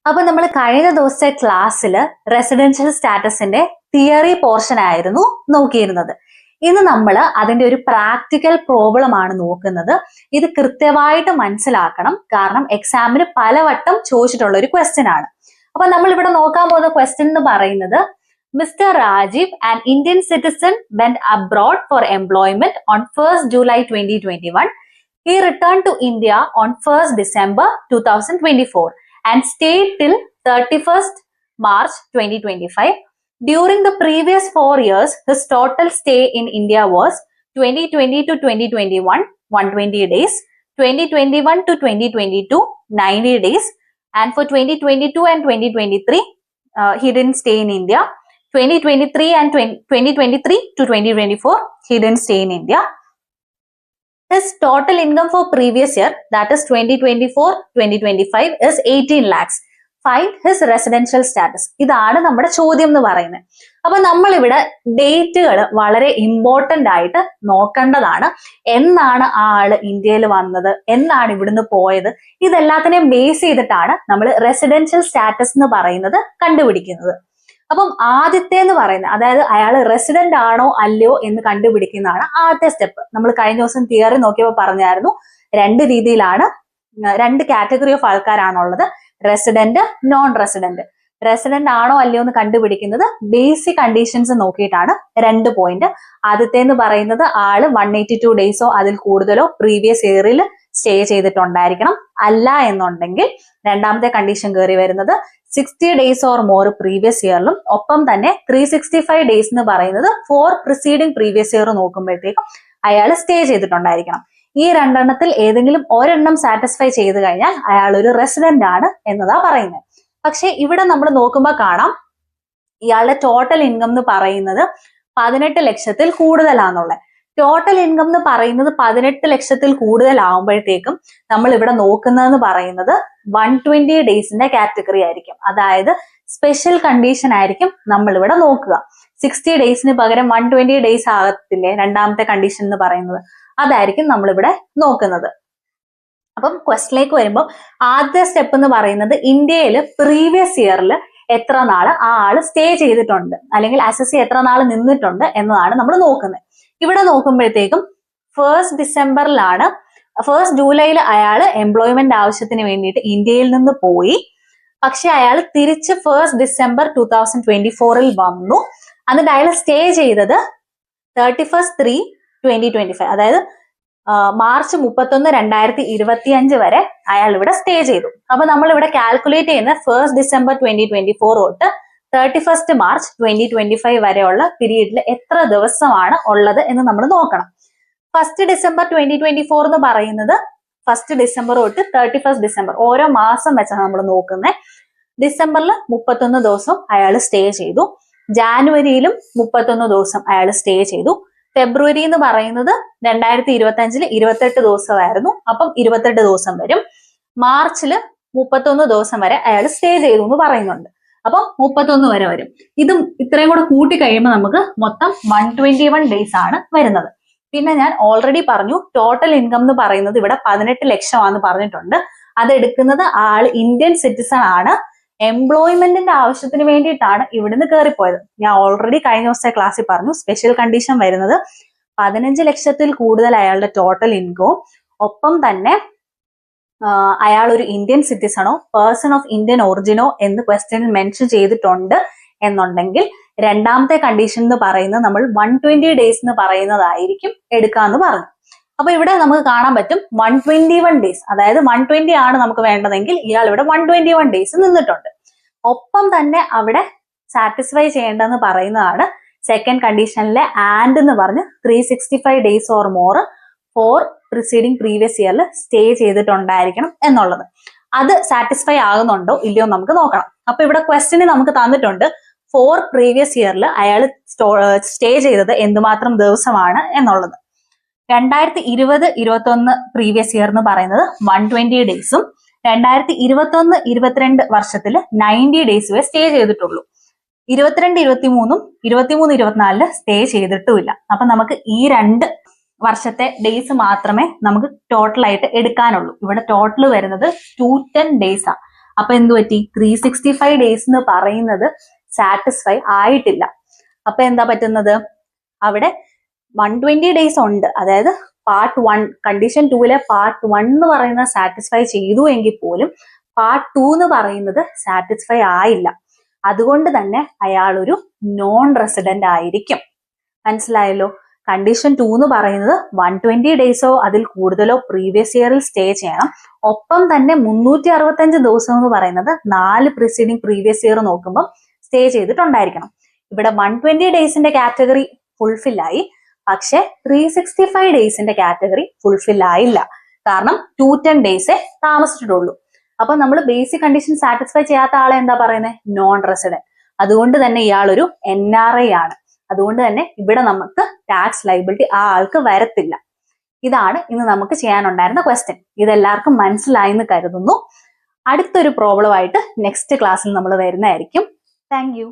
അപ്പൊ നമ്മൾ കഴിഞ്ഞ ദിവസത്തെ ക്ലാസ്സിൽ റെസിഡൻഷ്യൽ സ്റ്റാറ്റസിന്റെ തിയറി പോർഷൻ ആയിരുന്നു നോക്കിയിരുന്നത്. ഇന്ന് നമ്മൾ അതിന്റെ ഒരു പ്രാക്ടിക്കൽ പ്രോബ്ലം ആണ് നോക്കുന്നത്. ഇത് കൃത്യമായിട്ട് മനസ്സിലാക്കണം, കാരണം എക്സാമിന് പലവട്ടം ചോദിച്ചിട്ടുള്ള ഒരു ക്വസ്റ്റ്യൻ ആണ്. അപ്പൊ നമ്മൾ ഇവിടെ നോക്കാൻ പോകുന്ന ക്വസ്റ്റ്യൻ എന്ന് പറയുന്നത്, Mr. Rajiv, an Indian citizen, went abroad for employment on 1st July 2021. He returned to India on 1st December 2024 and stayed till 31st March 2025. During the previous 4 years, his total stay in India was 2020 to 2021, 120 days, 2021 to 2022, 90 days, and for 2022 and 2023, he didn't stay in India. 2023 and 2023 to 2024, he didn't stay in India. His total income for previous year, that is 2024-2025, is 18 lakhs. Find his residential status. ഇതാണ് നമ്മുടെ ചോദ്യം എന്ന് പറയുന്നത്. അപ്പൊ നമ്മൾ ഇവിടെ ഡേറ്റുകൾ വളരെ important ആയിട്ട് നോക്കേണ്ടതാണ്. എന്നാണ് ആ ആള് ഇന്ത്യയിൽ വന്നത്, എന്നാണ് ഇവിടുന്ന് പോയത്, ഇതെല്ലാത്തിനെയും ബേസ് ചെയ്തിട്ടാണ് നമ്മൾ റെസിഡൻഷ്യൽ സ്റ്റാറ്റസ് എന്ന് പറയുന്നത് കണ്ടുപിടിക്കുന്നത്. അപ്പം ആദ്യത്തെ എന്ന് പറയുന്നത്, അതായത് അയാൾ റെസിഡന്റ് ആണോ അല്ലയോ എന്ന് കണ്ടുപിടിക്കുന്നതാണ് ആദ്യത്തെ സ്റ്റെപ്പ്. നമ്മൾ കഴിഞ്ഞ ദിവസം തിയറി നോക്കിയപ്പോൾ പറഞ്ഞായിരുന്നു, രണ്ട് രീതിയിലാണ്, രണ്ട് കാറ്റഗറി ഓഫ് ആൾക്കാരാണുള്ളത്, റെസിഡന്റ്, നോൺ റെസിഡന്റ്. റെസിഡന്റ് ആണോ അല്ലയോ എന്ന് കണ്ടുപിടിക്കുന്നത് ബേസിക് കണ്ടീഷൻസ് നോക്കിയിട്ടാണ്. 2 പോയിന്റ്. ആദ്യത്തെ എന്ന് പറയുന്നത് ആള് 182 ഡേയ്സോ അതിൽ കൂടുതലോ പ്രീവിയസ് ഇയറിൽ സ്റ്റേ ചെയ്തിട്ടുണ്ടായിരിക്കണം. അല്ല എന്നുണ്ടെങ്കിൽ രണ്ടാമത്തെ കണ്ടീഷൻ കയറി വരുന്നത് 60 ഡേയ്സ് ഓർ മോർ പ്രീവിയസ് ഇയറിലും, ഒപ്പം തന്നെ 365 ഡേയ്സ് എന്ന് പറയുന്നത് 4 പ്രിസീഡിംഗ് പ്രീവിയസ് ഇയർ നോക്കുമ്പോഴത്തേക്കും അയാൾ സ്റ്റേ ചെയ്തിട്ടുണ്ടായിരിക്കണം. ഈ രണ്ടെണ്ണത്തിൽ ഏതെങ്കിലും ഒരെണ്ണം സാറ്റിസ്ഫൈ ചെയ്ത് കഴിഞ്ഞാൽ അയാൾ ഒരു റെസിഡന്റ് ആണ് എന്നതാ പറയുന്നത്. പക്ഷെ ഇവിടെ നമ്മൾ നോക്കുമ്പോൾ കാണാം, ഇയാളുടെ ടോട്ടൽ ഇൻകം എന്ന് പറയുന്നത് 18 ലക്ഷത്തിൽ കൂടുതലാണെന്നുള്ളത്. ടോട്ടൽ ഇൻകം എന്ന് പറയുന്നത് 18 ലക്ഷത്തിൽ കൂടുതലാവുമ്പോഴത്തേക്കും നമ്മൾ ഇവിടെ നോക്കുന്നതെന്ന് പറയുന്നത് 120 ഡേയ്സിന്റെ കാറ്റഗറി ആയിരിക്കും. അതായത് സ്പെഷ്യൽ കണ്ടീഷൻ ആയിരിക്കും നമ്മൾ ഇവിടെ നോക്കുക. 60 ഡേയ്സിന് പകരം 120 ഡേയ്സ് ആകത്തില്ലേ രണ്ടാമത്തെ കണ്ടീഷൻ എന്ന് പറയുന്നത്, അതായിരിക്കും നമ്മളിവിടെ നോക്കുന്നത്. അപ്പം ക്വസ്റ്റിലേക്ക് വരുമ്പോൾ ആദ്യത്തെ സ്റ്റെപ്പ് എന്ന് പറയുന്നത്, ഇന്ത്യയിൽ പ്രീവിയസ് ഇയറിൽ എത്ര നാള് ആ ആള് സ്റ്റേ ചെയ്തിട്ടുണ്ട്, അല്ലെങ്കിൽ അസസ് എത്ര നാള് നിന്നിട്ടുണ്ട് എന്നതാണ് നമ്മൾ നോക്കുന്നത്. ഇവിടെ നോക്കുമ്പോഴത്തേക്കും 1st ഡിസംബറിലാണ്, 1st ജൂലൈയിൽ അയാൾ എംപ്ലോയ്മെന്റ് ആവശ്യത്തിന് വേണ്ടിയിട്ട് ഇന്ത്യയിൽ നിന്ന് പോയി. പക്ഷെ അയാൾ തിരിച്ച് 1st ഡിസംബർ 2024 വന്നു. എന്നിട്ട് അയാൾ സ്റ്റേ ചെയ്തത് 31st 3 2025, അതായത് മാർച്ച് 31 2025 വരെ അയാൾ ഇവിടെ സ്റ്റേ ചെയ്തു. അപ്പൊ നമ്മൾ ഇവിടെ കാൽക്കുലേറ്റ് ചെയ്യുന്ന 1st ഡിസംബർ 2024 തൊട്ട് 31st മാർച്ച് 2025 വരെയുള്ള പീരീഡിൽ എത്ര ദിവസമാണ് ഉള്ളത് എന്ന് നമ്മൾ നോക്കണം. 1st ഡിസംബർ 2024 എന്ന് പറയുന്നത് 1st ഡിസംബർ തൊട്ട് 31st ഡിസംബർ, ഓരോ മാസം വെച്ചാണ് നമ്മൾ നോക്കുന്നത്. ഡിസംബറിൽ 31 ദിവസം അയാൾ സ്റ്റേ ചെയ്തു. ജാനുവരിയിലും 31 ദിവസം അയാൾ സ്റ്റേ ചെയ്തു. ഫെബ്രുവരി എന്ന് പറയുന്നത് 2025 28 ദിവസമായിരുന്നു, അപ്പം 28 ദിവസം വരും. മാർച്ചില് 31 ദിവസം വരെ അയാൾ സ്റ്റേ ചെയ്തു എന്ന് പറയുന്നുണ്ട്. അപ്പം 31 വരെ വരും. ഇതും ഇത്രയും കൂടെ കൂട്ടി കഴിയുമ്പോൾ നമുക്ക് മൊത്തം 121 ഡേയ്സ് ആണ് വരുന്നത്. പിന്നെ ഞാൻ ഓൾറെഡി പറഞ്ഞു, ടോട്ടൽ ഇൻകം എന്ന് പറയുന്നത് ഇവിടെ 18 ലക്ഷമാണെന്ന് പറഞ്ഞിട്ടുണ്ട്. അതെടുക്കുന്നത് ആൾ ഇന്ത്യൻ സിറ്റിസൺ ആണ്. എംപ്ലോയ്മെന്റിന്റെ ആവശ്യത്തിന് വേണ്ടിയിട്ടാണ് ഇവിടുന്ന് കയറിപ്പോയത്. ഞാൻ ഓൾറെഡി കഴിഞ്ഞ ദിവസത്തെ ക്ലാസ്സിൽ പറഞ്ഞു, സ്പെഷ്യൽ കണ്ടീഷൻ വരുന്നത് 15 ലക്ഷത്തിൽ കൂടുതൽ അയാളുടെ ടോട്ടൽ ഇൻകവും, ഒപ്പം തന്നെ അയാൾ ഒരു ഇന്ത്യൻ സിറ്റിസണോ പേഴ്സൺ ഓഫ് ഇന്ത്യൻ ഒറിജിനോ എന്ന് ക്വസ്റ്റ്യനിൽ മെൻഷൻ ചെയ്തിട്ടുണ്ട് എന്നുണ്ടെങ്കിൽ രണ്ടാമത്തെ കണ്ടീഷൻ എന്ന് പറയുന്നത് നമ്മൾ 120 ഡേയ്സ് എന്ന് പറയുന്നതായിരിക്കും എടുക്കാന്ന് പറഞ്ഞു. അപ്പൊ ഇവിടെ നമുക്ക് കാണാൻ പറ്റും 121 ഡേയ്സ്, അതായത് 120 ആണ് നമുക്ക് വേണ്ടതെങ്കിൽ ഇയാൾ ഇവിടെ 121 ഡേയ്സ് നിന്നിട്ടുണ്ട്. ഒപ്പം തന്നെ അവിടെ സാറ്റിസ്ഫൈ ചെയ്യേണ്ടതെന്ന് പറയുന്നതാണ് സെക്കൻഡ് കണ്ടീഷനിലെ ആൻഡ് എന്ന് പറഞ്ഞ് 365 days or more 4 preceding previous ഇയറിൽ സ്റ്റേ ചെയ്തിട്ടുണ്ടായിരിക്കണം എന്നുള്ളത്. അത് സാറ്റിസ്ഫൈ ആകുന്നുണ്ടോ ഇല്ലയോ നമുക്ക് നോക്കണം. അപ്പൊ ഇവിടെ ക്വസ്റ്റ്യന് നമുക്ക് തന്നിട്ടുണ്ട് 4 പ്രീവിയസ് ഇയറിൽ അയാൾ സ്റ്റേ ചെയ്തത് എന്തുമാത്രം ദിവസമാണ് എന്നുള്ളത്. 2020-21 പ്രീവിയസ് ഇയർ എന്ന് പറയുന്നത് 120 ഡേയ്സും 2021-22 വർഷത്തിൽ 90 ഡേയ്സുവേ സ്റ്റേ ചെയ്തിട്ടുള്ളൂ. 22-23 23-24 സ്റ്റേ ചെയ്തിട്ടുമില്ല. അപ്പൊ നമുക്ക് ഈ 2 വർഷത്തെ ഡേയ്സ് മാത്രമേ നമുക്ക് ടോട്ടൽ ആയിട്ട് എടുക്കാനുള്ളൂ. ഇവിടെ ടോട്ടൽ വരുന്നത് 210 ഡേയ്സ് ആണ്. അപ്പൊ എന്ത് പറ്റി? 365 ഡേയ്സ് എന്ന് പറയുന്നത് സാറ്റിസ്ഫൈ ആയിട്ടില്ല. അപ്പൊ എന്താ പറ്റുന്നത്? അവിടെ 120 ഡേയ്സ് ഉണ്ട്. അതായത് പാർട്ട് 1 കണ്ടീഷൻ 2 പാർട്ട് 1 എന്ന് പറയുന്നത് സാറ്റിസ്ഫൈ ചെയ്തു എങ്കിൽ പോലും പാർട്ട് 2 എന്ന് പറയുന്നത് സാറ്റിസ്ഫൈ ആയില്ല. അതുകൊണ്ട് തന്നെ അയാൾ ഒരു നോൺ റെസിഡന്റ് ആയിരിക്കും. മനസ്സിലായല്ലോ? കണ്ടീഷൻ 2 എന്ന് പറയുന്നത് 120 ഡേയ്സോ അതിൽ കൂടുതലോ പ്രീവിയസ് ഇയറിൽ സ്റ്റേ ചെയ്യണം. ഒപ്പം തന്നെ 365 ദിവസം എന്ന് പറയുന്നത് 4 പ്രിസീഡിങ് പ്രീവിയസ് ഇയർ നോക്കുമ്പോൾ സ്റ്റേ ചെയ്തിട്ടുണ്ടായിരിക്കണം. ഇവിടെ 120 ഡേയ്സിന്റെ കാറ്റഗറി ഫുൾഫിൽ ആയി, പക്ഷെ 365 ഡേയ്സിന്റെ കാറ്റഗറി ഫുൾഫിൽ ആയില്ല. കാരണം 210 ഡേയ്സേ താമസിച്ചിട്ടുള്ളൂ. അപ്പൊ നമ്മൾ ബേസിക് കണ്ടീഷൻ സാറ്റിസ്ഫൈ ചെയ്യാത്ത ആളെ എന്താ പറയുന്നത്? Non resident. അതുകൊണ്ട് തന്നെ ഇയാൾ ഒരു NRI ആണ്. അതുകൊണ്ട് തന്നെ ഇവിടെ നമുക്ക് ടാക്സ് ലയബിലിറ്റി ആ ആൾക്ക് വരത്തില്ല. ഇതാണ് ഇന്ന് നമുക്ക് ചെയ്യാനുണ്ടായിരുന്ന ക്വസ്റ്റ്യൻ. ഇതെല്ലാവർക്കും മനസ്സിലായി എന്ന് കരുതുന്നു. അടുത്തൊരു പ്രോബ്ലം ആയിട്ട് നെക്സ്റ്റ് ക്ലാസ്സിൽ നമ്മൾ വരുന്നതായിരിക്കും. Thank you.